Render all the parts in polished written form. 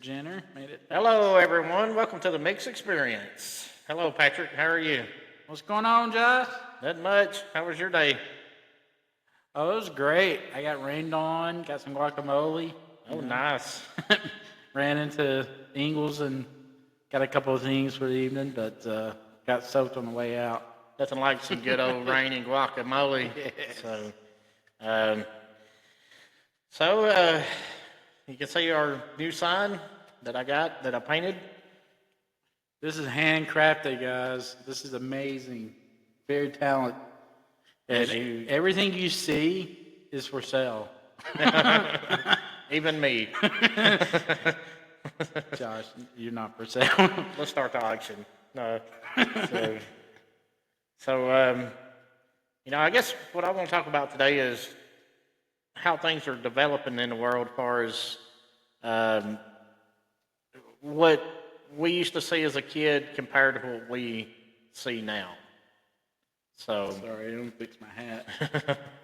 Jenner made it. Hello, everyone. Welcome to the Mix Experience. Hello, Patrick. How are you? What's going on, Josh? Not much. How was your day? Oh, it was great. I got rained on, got some guacamole. Oh, nice. Ran into Ingles and got a couple of things for the evening, but got soaked on the way out. Nothing like some good old rain and guacamole. So, um, so you can see our new sign that I painted. This is handcrafted, guys. This is amazing. Very talented. And everything you see is for sale. Even me. Josh, you're not for sale. Let's start the auction. No. So, I guess what I want to talk about today is how things are developing in the world as far as what we used to see as a kid compared to what we see now. So Sorry, I didn't fix my hat.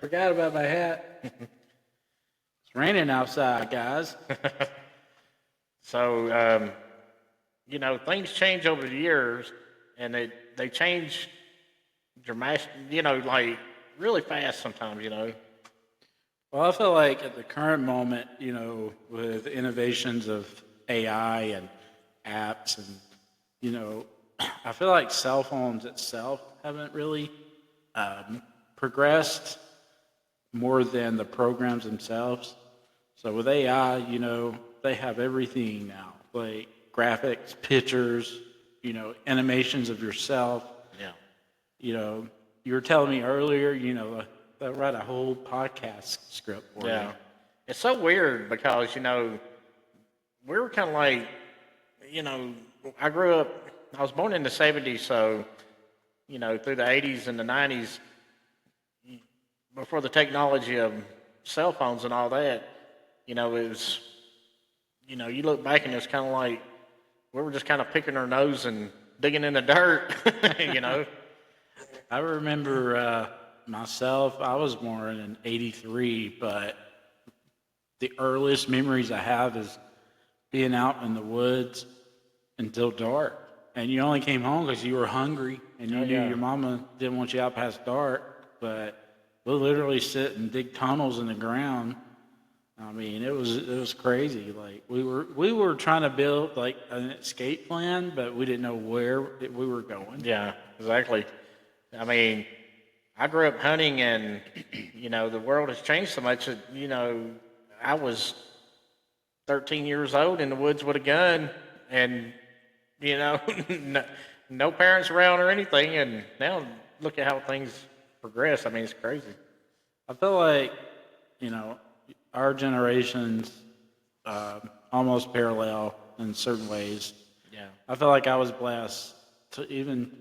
Forgot about my hat. It's raining outside, guys. So, things change over the years, and they change dramatic, like really fast sometimes, Well, I feel like at the current moment, with innovations of AI and apps and, I feel like cell phones itself haven't really progressed more than the programs themselves. So with AI, they have everything now, like graphics, pictures, animations of yourself. Yeah. You were telling me earlier, they write a whole podcast script for Yeah. you. It's so weird because, we were kind of like, I was born in the 70s, so, through the 80s and the 90s, before the technology of cell phones and all that, it was, you look back and it's kind of like we were just kind of picking our nose and digging in the dirt, I remember myself, I was born in 83, but the earliest memories I have is being out in the woods until dark. And you only came home because you were hungry and you knew your mama didn't want you out past dark. But we'll literally sit and dig tunnels in the ground. I mean, it was crazy. Like we were trying to build like an escape plan, but we didn't know where we were going. Yeah, exactly. I mean, I grew up hunting, and the world has changed so much that I was 13 years old in the woods with a gun, and no parents around or anything, and now look at how things progress. I mean, it's crazy. I feel like our generations almost parallel in certain ways. Yeah. I feel like I was blessed to even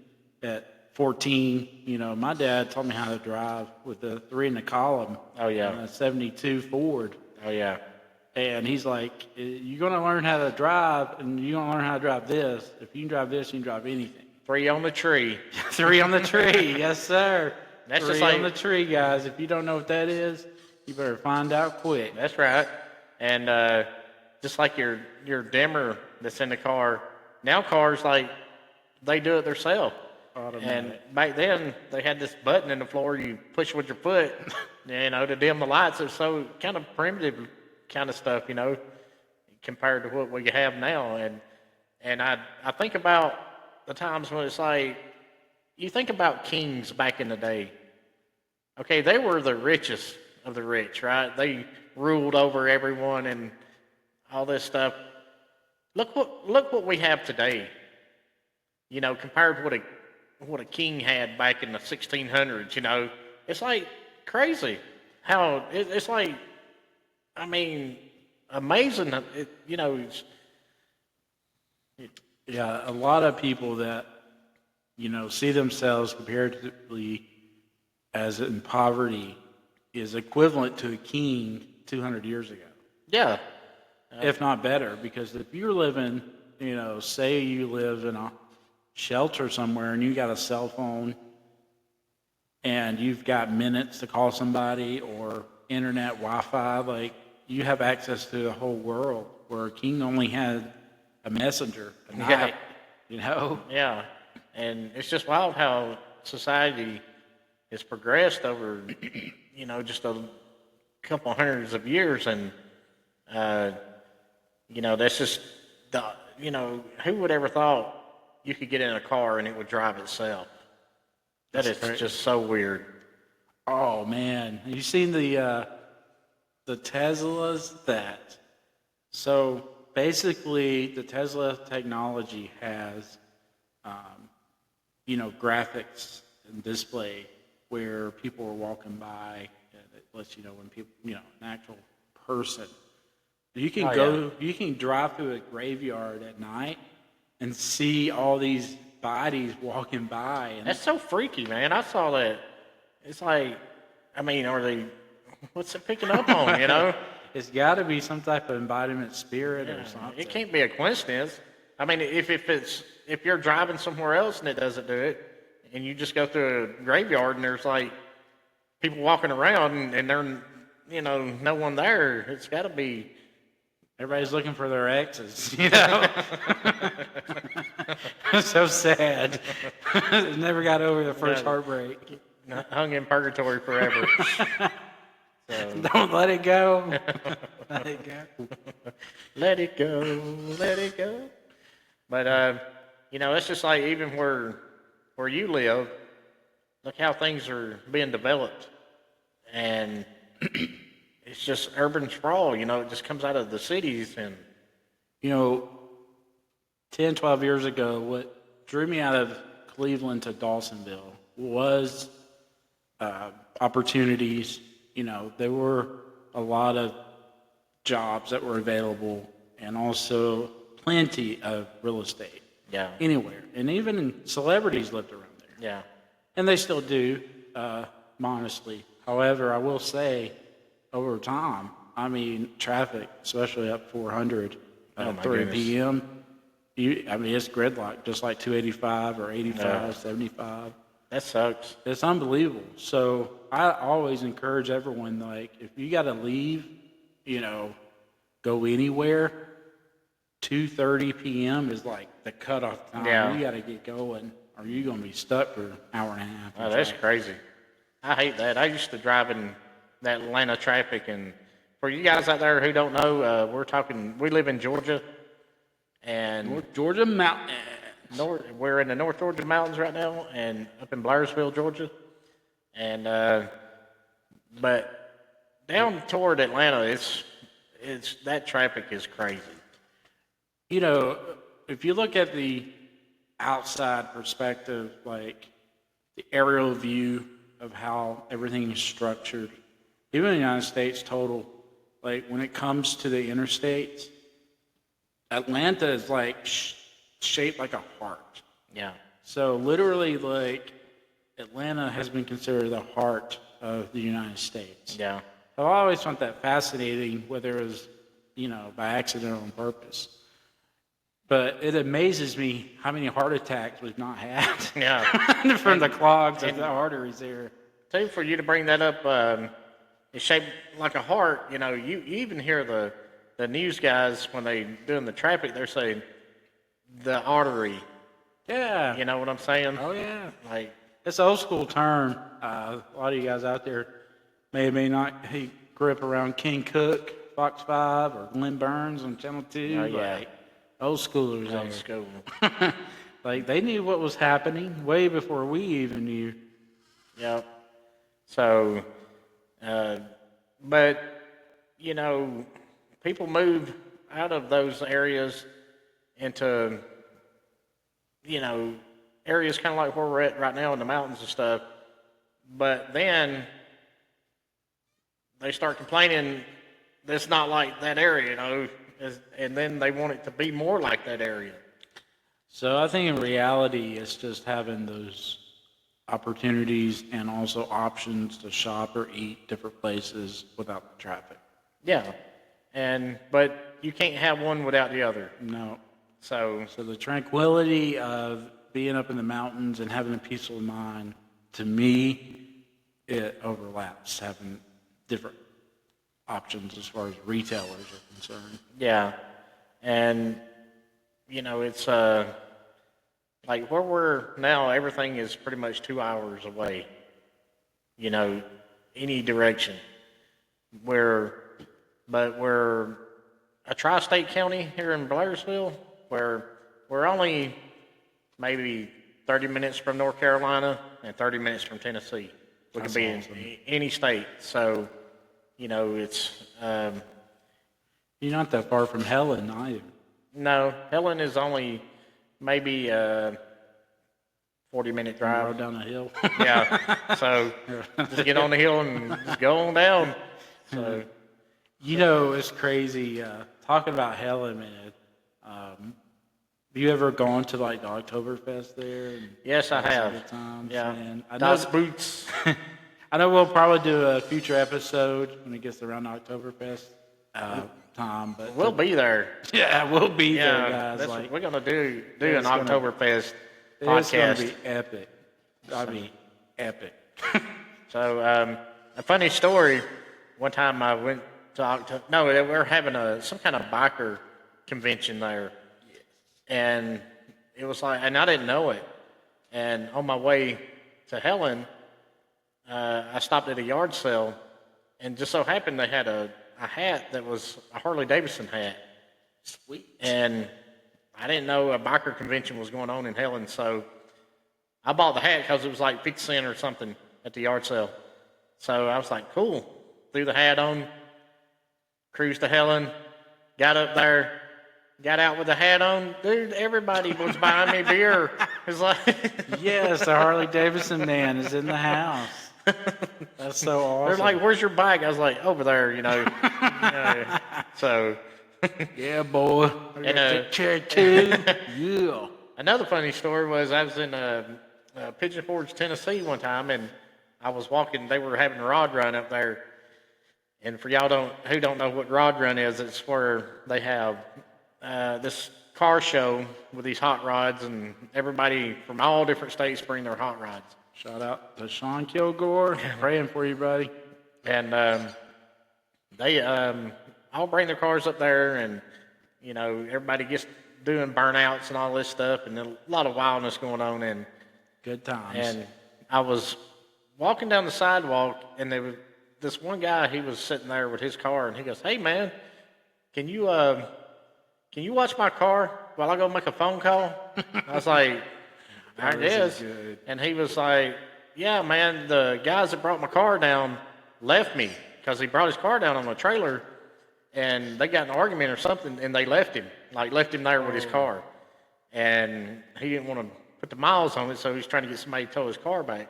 at 14, my dad taught me how to drive with the 3 in the column. Oh, yeah. And a 72 Ford. Oh, yeah. And he's like, you're going to learn how to drive, and you're going to learn how to drive this. If you can drive this, you can drive anything. 3 on the tree. 3 on the tree. Yes, sir. That's 3 just like on the tree, guys. If you don't know what that is, you better find out quick. That's right. And just like your dimmer that's in the car, now cars, like, they do it themselves. And back then, they had this button in the floor you push with your foot, to dim the lights. It's so kind of primitive kind of stuff, compared to what we have now. And I think about the times when it's like, you think about kings back in the day. Okay, they were the richest of the rich, right? They ruled over everyone and all this stuff. Look what we have today. Compared to what a king had back in the 1600s. It's like crazy how it's like. I mean, amazing. Yeah, a lot of people that see themselves comparatively as in poverty is equivalent to a king 200 years ago. Yeah. If not better, because if you're living, say you live in a shelter somewhere and you got a cell phone and you've got minutes to call somebody or internet, Wi-Fi, like you have access to the whole world. where a king only had a messenger at Yeah. night, you know? Yeah, and it's just wild how society has progressed over, just a couple hundreds of years, and uh, that's just who would ever thought you could get in a car and it would drive itself? That is That's just so weird. Oh man, have you seen the Teslas that? So basically, the Tesla technology has, graphics and display where people are walking by, and it lets you know when people, an actual person. You can you can drive through a graveyard at night and see all these bodies walking by, and That's so freaky, man. I saw that. It's like, are they? What's it picking up on? it's got to be some type of embodiment spirit or Yeah, something. it can't be a coincidence. If you're driving somewhere else and it doesn't do it, and you just go through a graveyard and there's like people walking around and they're no one there, it's got to be. Everybody's looking for their exes, So sad. Never got over the first heartbreak. Hung in purgatory forever. Don't let it go. Let it go. Let it go, let it go. But it's just like even where you live, look how things are being developed, and it's just urban sprawl. It just comes out of the cities, and 10, 12 years ago, what drew me out of Cleveland to Dawsonville was opportunities. There were a lot of jobs that were available, and also plenty of real estate. Yeah. Anywhere. And even celebrities lived around there. Yeah. And they still do, honestly. However, I will say, over time, traffic, especially up 400 at 3 p.m., it's gridlock, just like 285 or 85, 75. That sucks. It's unbelievable. So I always encourage everyone, if you got to leave, go anywhere, 2:30 p.m. is like the cutoff time. Yeah. You got to get going, or you're going to be stuck for an hour and a half. Oh, that's crazy. I hate that. I used to drive in that Atlanta traffic, and for you guys out there who don't know, we live in Georgia, and North Georgia Mountain. We're in the North Georgia mountains right now, and up in Blairsville, Georgia, and but down toward Atlanta, it's that traffic is crazy. If you look at the outside perspective, like the aerial view of how everything is structured, even in the United States total, like when it comes to the interstates, Atlanta is shaped like a heart. Yeah. So literally, Atlanta has been considered the heart of the United States. Yeah. So I always found that fascinating, whether it was, by accident or on purpose. But it amazes me how many heart attacks we've not had. Yeah. From the clogs of the arteries there. Too, for you to bring that up, it's shaped like a heart. You even hear the news guys when they doing the traffic, they're saying the artery. Yeah. You know what I'm saying? Oh, yeah. It's an old school term. A lot of you guys out there may not grew up around King Cook, Fox 5, or Glenn Burns on Channel 2. Oh, yeah. Old schoolers Old there. school. They knew what was happening way before we even knew. Yep. So, but, people move out of those areas into, areas kind of like where we're at right now in the mountains and stuff. But then they start complaining that it's not like that area, and then they want it to be more like that area. So I think in reality, it's just having those opportunities and also options to shop or eat different places without the traffic. Yeah, but you can't have one without the other. No. So the tranquility of being up in the mountains and having a peaceful mind, to me, it overlaps having different options as far as retailers are concerned. yeah, And, it's like where we're now, everything is pretty much 2 hours away, any direction. But we're a tri-state county here in Blairsville, where we're only maybe 30 minutes from North Carolina and 30 minutes from Tennessee. We could be awesome. In any state. So, it's... You're not that far from Helen, either. No, Helen is only maybe a 40-minute drive. Road down a hill. Yeah. So just get on the hill and just go on down. So, it's crazy. Talking about Helen, man. Have you ever gone to like the Oktoberfest there? Yes, I have. Times, yeah. Man. Those boots. I know we'll probably do a future episode when it gets around Oktoberfest time, but we'll be there. Yeah, we'll be there, guys. Like, we're gonna do an Oktoberfest podcast. It's gonna be epic. I mean, epic. So, a funny story. One time I went to we were having some kind of biker convention there, and it was like, and I didn't know it. And on my way to Helen, I stopped at a yard sale, and just so happened they had a hat that was a Harley Davidson hat. Sweet. And I didn't know a biker convention was going on in Helen, so I bought the hat because it was like 50 cents or something at the yard sale. So I was like, cool. Threw the hat on, cruised to Helen, got up there, got out with the hat on. Dude, everybody was buying me beer. It's like... Yes, the Harley Davidson man is in the house. That's so awesome. They're like, where's your bike? I was like, over there, So... Yeah, boy. And chair too. Yeah. Another funny story was I was in Pigeon Forge, Tennessee one time, and I was walking. They were having a rod run up there. And for y'all who don't know what rod run is, it's where they have this car show with these hot rods, and everybody from all different states bring their hot rods. Shout out to Sean Kilgore. Praying for you, buddy. And they all bring their cars up there, and everybody gets doing burnouts and all this stuff, and a lot of wildness going on. And good times. And I was walking down the sidewalk, and there was this one guy. He was sitting there with his car, and he goes, "Hey, man, can you watch my car while I go make a phone call?" I was like, "I guess." And he was like, "Yeah, man, the guys that brought my car down left me because he brought his car down on a trailer, and they got in an argument or something, and they left him there with his car, and he didn't want to put the miles on it, so he's trying to get somebody to tow his car back."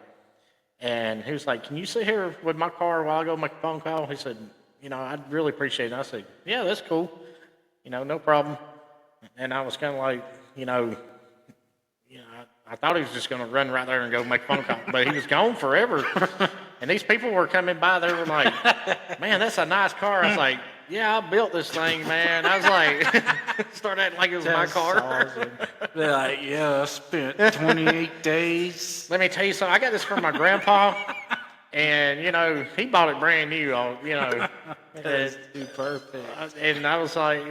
And he was like, "Can you sit here with my car while I go make a phone call?" He said, "I'd really appreciate it." I said, "Yeah, that's cool. No problem." And I was kind of like, I thought he was just going to run right there and go make a phone call, but he was gone forever. And these people were coming by, they were like, "Man, that's a nice car." I was like, "Yeah, I built this thing, man." I was like, start acting like it was my car. Awesome. They're like, "Yeah, I spent 28 days. Let me tell you something. I got this from my grandpa, and, he bought it brand new, That's too perfect. And I was like,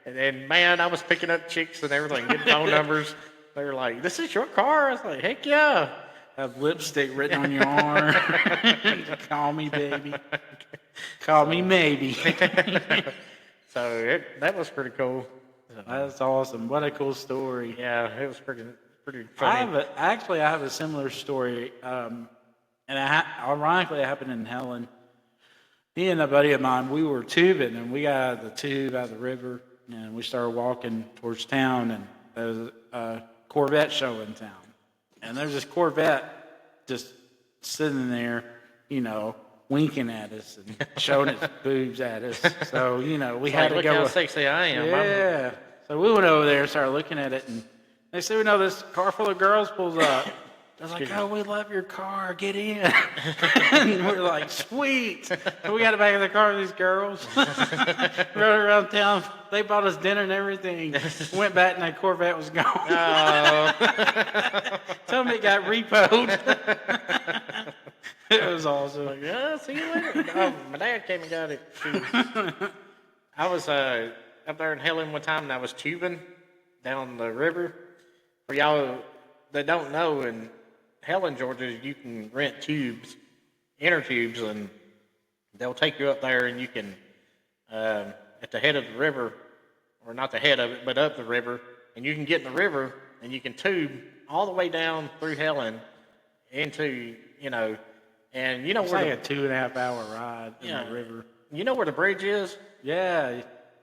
and man, I was picking up chicks and everything, getting phone numbers. They were like, "This is your car?" I was like, "Heck yeah." Have lipstick written on your arm. Call me baby. Call me maybe. So that was pretty cool. That's awesome. What a cool story. Yeah, it was pretty funny. I have a similar story. And ironically, it happened in Helen. Me and a buddy of mine, we were tubing, and we got out of the tube, out of the river, and we started walking towards town, and there was a Corvette show in town. And there's this Corvette just sitting there, winking at us and showing its boobs at us. So, we had to look go. Look how sexy I am. Yeah. So we went over there and started looking at it, and they said, this car full of girls pulls up. I was like, "Oh, we love your car. Get in." And we're like, "Sweet." So we got back in the car with these girls. Rode around town. They bought us dinner and everything. Went back and that Corvette was gone. Oh. Told me it got repoed. It was awesome. Like, "Yeah, see you later." Oh, my dad came and got it. I was up there in Helen one time, and I was tubing down the river. For y'all that don't know, in Helen, Georgia, you can rent tubes, inner tubes, and they'll take you up there, and you can at the head of the river, or not the head of it, but up the river, and you can get in the river, and you can tube all the way down through Helen into, and you know It's where like a 2.5 hour ride in the river. you know where the bridge is? Yeah,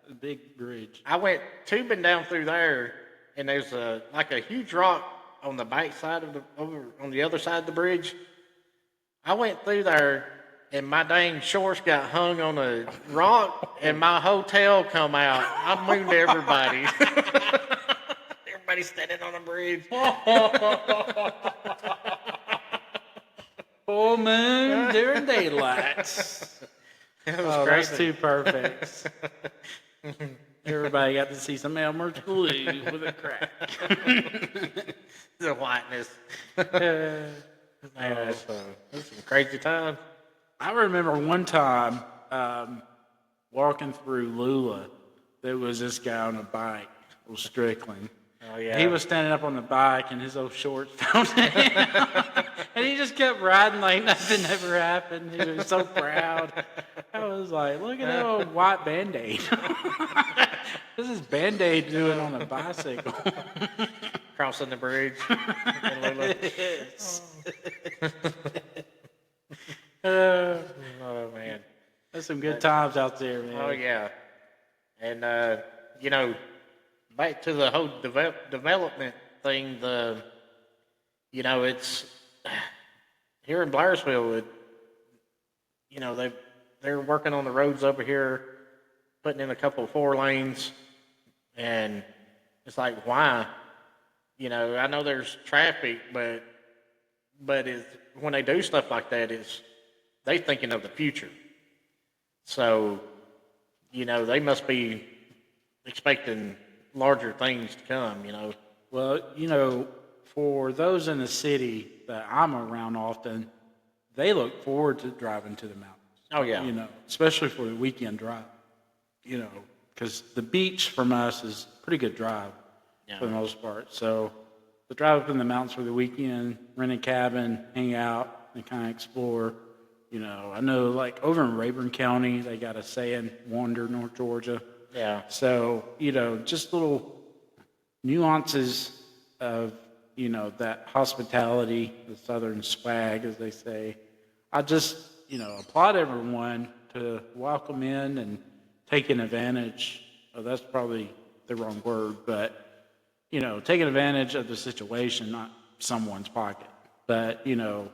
a big bridge. I went tubing down through there, and there's a huge rock on the back side of over on the other side of the bridge. I went through there, and my dang shorts got hung on a rock, and my hotel come out. I mooned everybody. Everybody standing on the bridge. Full moon during daylight. Oh, that's too perfect. Everybody got to see some Elmer's glue with a crack. The whiteness. Man, that's some crazy time. I remember one time walking through Lula. There was this guy on a bike, old Strickland. Oh yeah. He was standing up on the bike, and his old shorts fell down. And he just kept riding like nothing ever happened. He was so proud. I was like, look at that old white Band-Aid. This is Band-Aid doing on a bicycle. Crossing the bridge. In Lula. Oh man. There's some good times out there, man. Oh yeah. And back to the whole development thing, it's here in Blairsville, they're working on the roads over here, putting in a couple of 4 lanes, and it's like, why? I know there's traffic, but when they do stuff like that, they thinking of the future. So, they must be expecting larger things to come, Well, for those in the city that I'm around often, they look forward to driving to the mountains. Oh, yeah. Especially for the weekend drive, because the beach from us is a pretty good drive for the most part. So the drive up in the mountains for the weekend, rent a cabin, hang out, and kind of explore. I know like over in Rayburn County, they got a saying, wander North Georgia. Yeah. So, just little nuances of, that hospitality, the southern swag, as they say. I just, applaud everyone to welcome in and taking advantage. Oh, that's probably the wrong word, but, taking advantage of the situation, not someone's pocket. But, as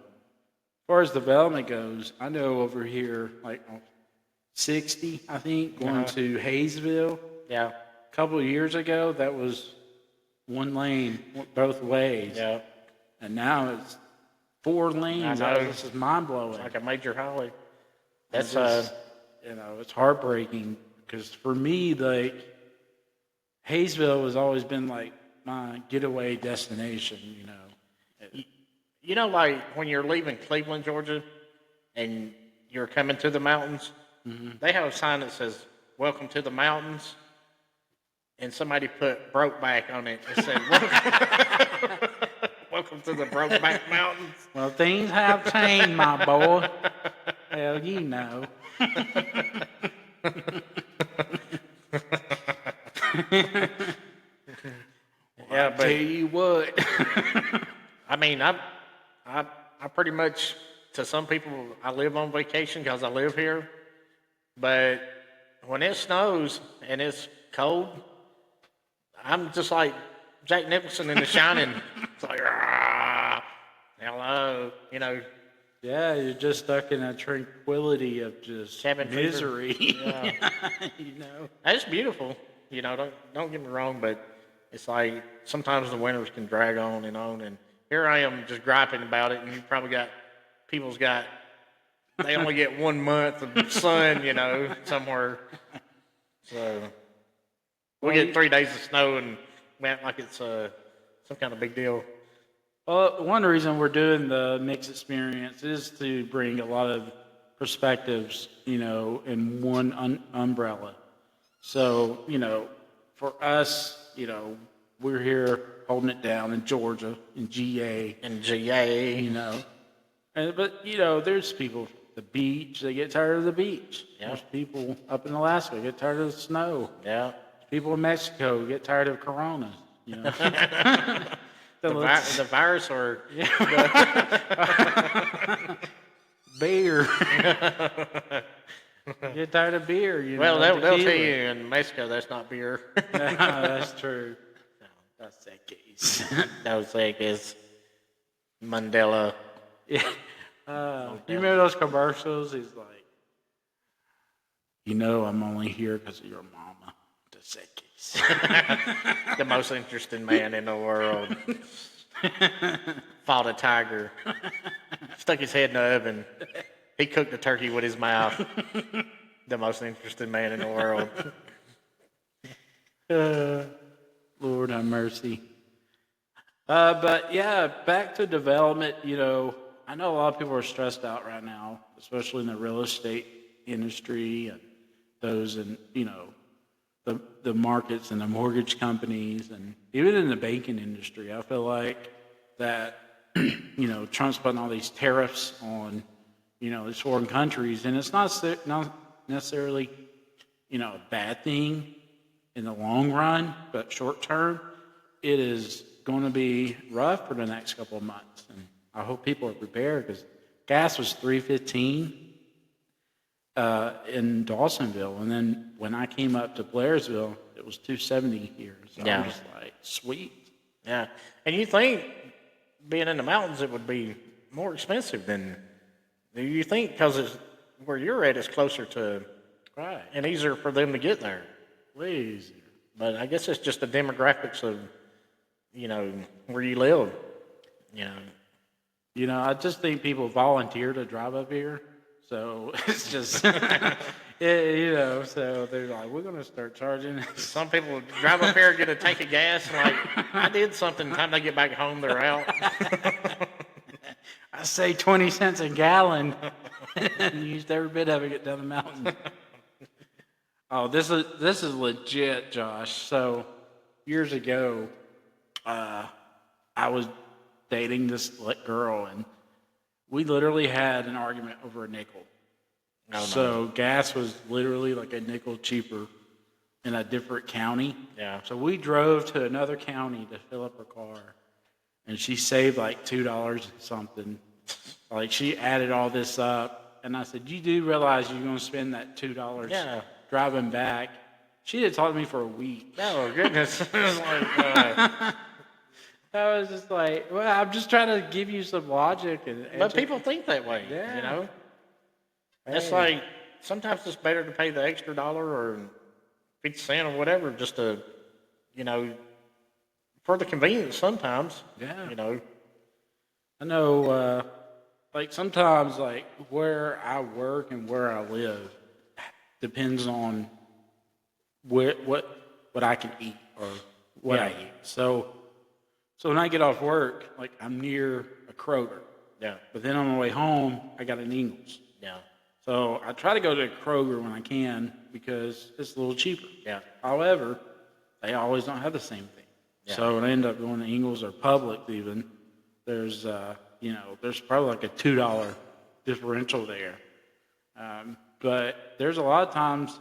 far as development goes, I know over here, like 60, I think, going to Hayesville. Yeah. A couple of years ago, that was 1 lane both ways. Yeah. And now it's 4 lanes. I know. This is mind blowing. It's like a major highway. That's it's heartbreaking because for me, like Hayesville has always been like my getaway destination. Like when you're leaving Cleveland, Georgia, and you're coming to the mountains, they have a sign that says, "Welcome to the mountains," and somebody put Brokeback on it. It said, "Welcome to the Brokeback Mountains." Well, things have changed, my boy. Hell, Yeah, but tell you what. I mean, I pretty much, to some people, I live on vacation because I live here. But when it snows and it's cold, I'm just like Jack Nicholson in The Shining. It's like, hello, Yeah, you're just stuck in that tranquility of just cabin misery. Yeah. It's beautiful. Don't get me wrong, but it's like sometimes the winters can drag on, and here I am just griping about it, and you probably got people's got they only get 1 month of sun, somewhere. So we get 3 days of snow, and we act like it's some kind of big deal. Well, one reason we're doing the mixed experience is to bring a lot of perspectives, in one umbrella. So, for us, we're here holding it down in Georgia, in GA, And GA. But, there's people, the beach, they get tired of the beach. Yeah. There's people up in Alaska get tired of the snow. Yeah. People in Mexico get tired of Corona. The virus or Beer. Get tired of beer, well, they'll tell tequila. you in Mexico that's not beer. No, that's true. No, that's that case. No, it's like it's Mandela. Yeah. You remember those commercials? He's like, I'm only here because of your mama. That's that case. The most interesting man in the world. Fought a tiger. Stuck his head in the oven. He cooked a turkey with his mouth. The most interesting man in the world. Lord have mercy. But yeah, back to development. I know a lot of people are stressed out right now, especially in the real estate industry and those in the markets and the mortgage companies and even in the banking industry. I feel like that Trump's putting all these tariffs on these foreign countries, and it's not necessarily a bad thing in the long run, but short term, it is going to be rough for the next couple of months. And I hope people are prepared because gas was $3.15 in Dawsonville, and then when I came up to Blairsville, it was $2.70 here. So Yeah. I'm just like, sweet. Yeah. And you think being in the mountains it would be more expensive than you think because it's where you're at is closer to Right. and easier for them to get there. Way easier. But I guess it's just the demographics of where you live. I just think people volunteer to drive up here. So it's just, so they're like, we're going to start charging. Some people drive up here, get a tank of gas, and like, I did something. Time they get back home, they're out. I say 20 cents a gallon and used every bit of it to get down the mountain. Oh, this is legit, Josh. So years ago, I was dating this girl, and we literally had an argument over a nickel. No. So gas was literally like a nickel cheaper in a different county. Yeah. So we drove to another county to fill up her car, and she saved like $2 and something. Like she added all this up, and I said, "You do realize you're going to spend that $2 driving back?" She didn't talk to me for a week. Oh goodness! It's like, I was just like, well, I'm just trying to give you some logic. but people think that way, Yeah. It's like sometimes it's better to pay the extra dollar or 50 cents or whatever just to, for the convenience sometimes. Yeah. I You know. know, like sometimes, like where I work and where I live depends on what I can eat or what I eat. So when I get off work, like I'm near a Kroger. Yeah. But then on my way home, I got an Ingles. Yeah. So I try to go to Kroger when I can because it's a little cheaper. Yeah. However, they always don't have the same thing. Yeah. So when I end up going to Ingles or Publix even, there's there's probably like a $2 differential there. But there's a lot of times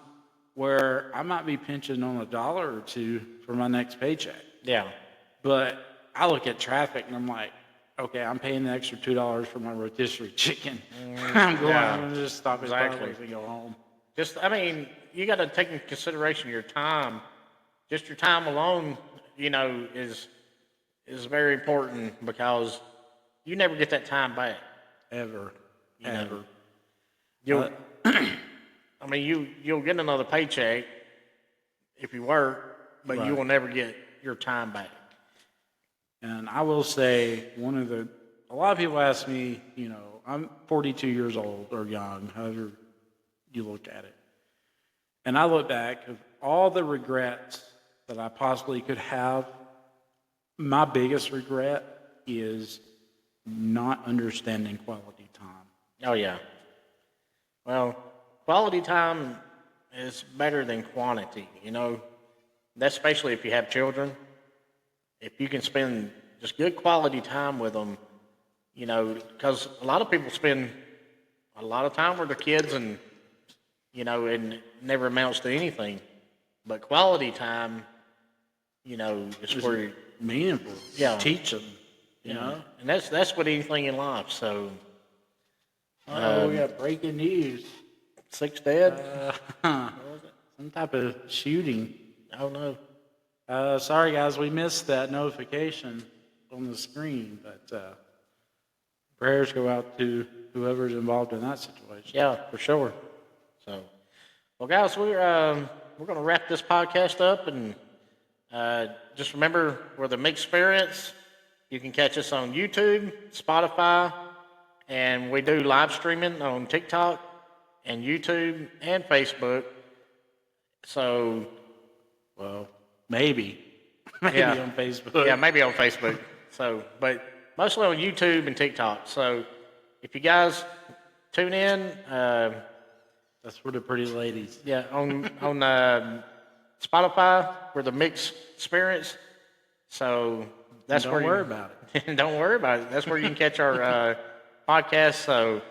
where I might be pinching on $1 or $2 for my next paycheck. Yeah. But I look at traffic and I'm like, okay, I'm paying the extra $2 for my rotisserie chicken. I'm going to just stop at Publix and go home. You got to take into consideration your time. Just your time alone, is very important because you never get that time back. Ever. You'll get another paycheck if you work, but Right. you will never get your time back. And I will say, a lot of people ask me, I'm 42 years old or young, however you look at it. And I look back of all the regrets that I possibly could have. My biggest regret is not understanding quality time. Oh, yeah. Well, quality time is better than quantity. That's especially if you have children. If you can spend just good quality time with them, because a lot of people spend a lot of time with their kids, and and it never amounts to anything. But quality time, is where meaningful. Yeah. Teach them, you know. and that's with anything in life. So We got breaking news. 6 dead. Some type of shooting. I don't know. Sorry, guys, we missed that notification on the screen, but prayers go out to whoever's involved in that situation. Yeah, for sure. So, well, guys, we're going to wrap this podcast up, and just remember, we're the Mixed Experience. You can catch us on YouTube, Spotify, and we do live streaming on TikTok and YouTube and Facebook. So, Well, maybe Yeah. on Facebook. yeah, maybe on Facebook. So, but mostly on YouTube and TikTok. So, if you guys tune in, That's for the pretty ladies. yeah, on Spotify, we're the Mixed Experience. So that's Don't where worry about it. Don't worry about it. That's where you can catch our podcast. So,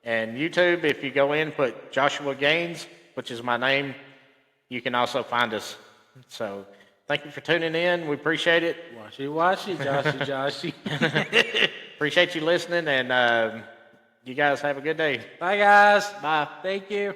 and YouTube, if you go in, put Joshua Gaines, which is my name, you can also find us. So, thank you for tuning in. We appreciate it. Washy, Joshy. Appreciate you listening, and you guys have a good day. Bye, guys. Bye. Thank you.